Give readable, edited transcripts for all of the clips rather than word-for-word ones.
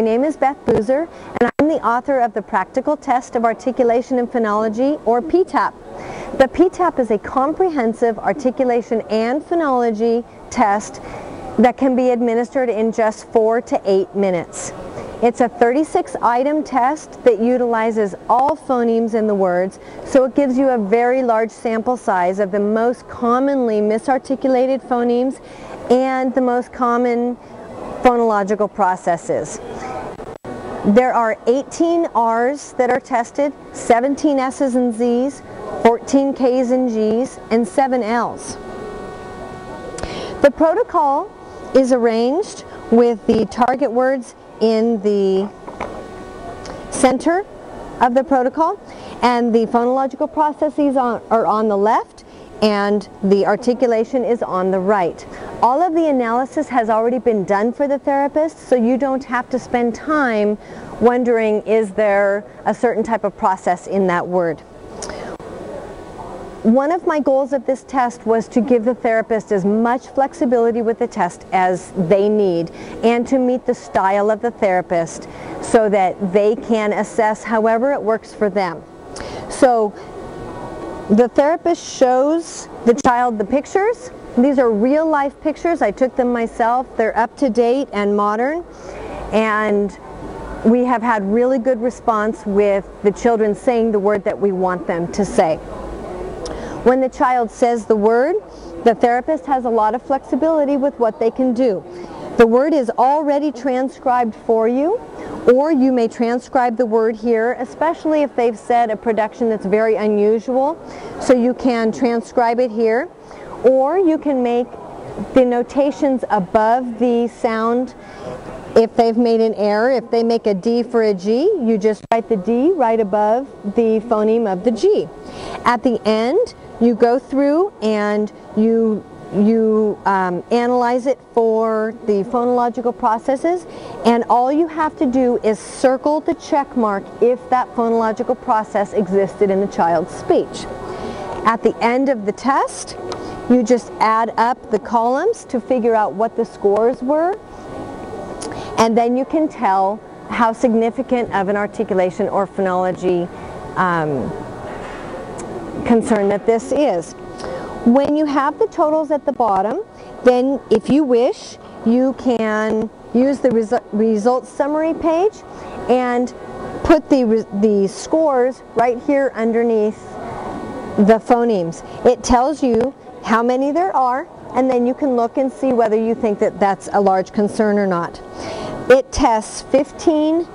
My name is Beth Boozer, and I'm the author of the Practical Test of Articulation and Phonology, or PTAP. The PTAP is a comprehensive articulation and phonology test that can be administered in just 4 to 8 minutes. It's a 36-item test that utilizes all phonemes in the words, so it gives you a very large sample size of the most commonly misarticulated phonemes and the most common phonological processes. There are 18 R's that are tested, 17 S's and Z's, 14 K's and G's, and 7 L's. The protocol is arranged with the target words in the center of the protocol, and the phonological processes are on the left, and the articulation is on the right. All of the analysis has already been done for the therapist, so you don't have to spend time wondering, is there a certain type of process in that word. One of my goals of this test was to give the therapist as much flexibility with the test as they need, and to meet the style of the therapist so that they can assess however it works for them. So the therapist shows the child the pictures. These are real life pictures. I took them myself. They're up to date and modern, and we have had really good response with the children saying the word that we want them to say. When the child says the word, the therapist has a lot of flexibility with what they can do. The word is already transcribed for you, or you may transcribe the word here, especially if they've said a production that's very unusual, so you can transcribe it here, or you can make the notations above the sound. If they've made an error, if they make a D for a G, you just write the D right above the phoneme of the G. At the end, you go through and you analyze it for the phonological processes, and all you have to do is circle the check mark if that phonological process existed in the child's speech. At the end of the test, you just add up the columns to figure out what the scores were, and then you can tell how significant of an articulation or phonology concern that this is. When you have the totals at the bottom, then if you wish, you can use the results summary page and put the scores right here underneath the phonemes. It tells you how many there are, and then you can look and see whether you think that that's a large concern or not. It tests 15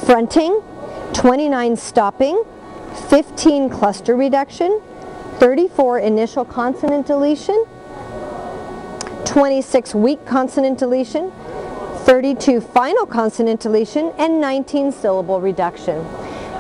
fronting, 29 stopping, 15 cluster reduction, 34 initial consonant deletion, 26 weak consonant deletion, 32 final consonant deletion, and 19 syllable reduction.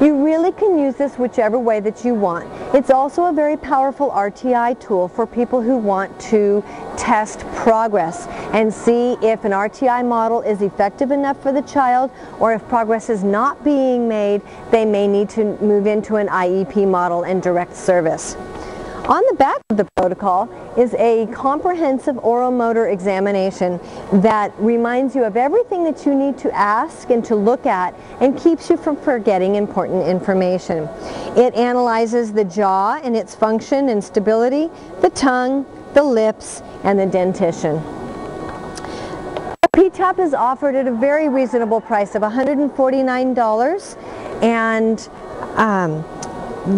You really can use this whichever way that you want. It's also a very powerful RTI tool for people who want to test progress and see if an RTI model is effective enough for the child, or if progress is not being made, they may need to move into an IEP model and direct service. On the back of the protocol is a comprehensive oral motor examination that reminds you of everything that you need to ask and to look at, and keeps you from forgetting important information. It analyzes the jaw and its function and stability, the tongue, the lips, and the dentition. The PTAP is offered at a very reasonable price of $149, and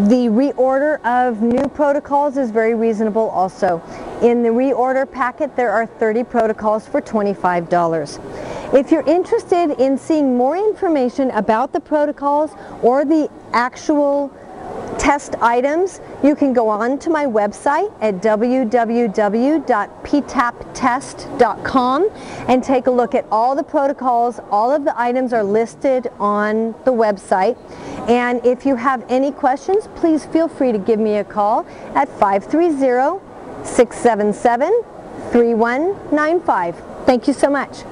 the reorder of new protocols is very reasonable also. In the reorder packet, there are 30 protocols for $25. If you're interested in seeing more information about the protocols or the actual test items, you can go on to my website at www.ptaptest.com and take a look at all the protocols. All of the items are listed on the website. And if you have any questions, please feel free to give me a call at 530-677-3195. Thank you so much.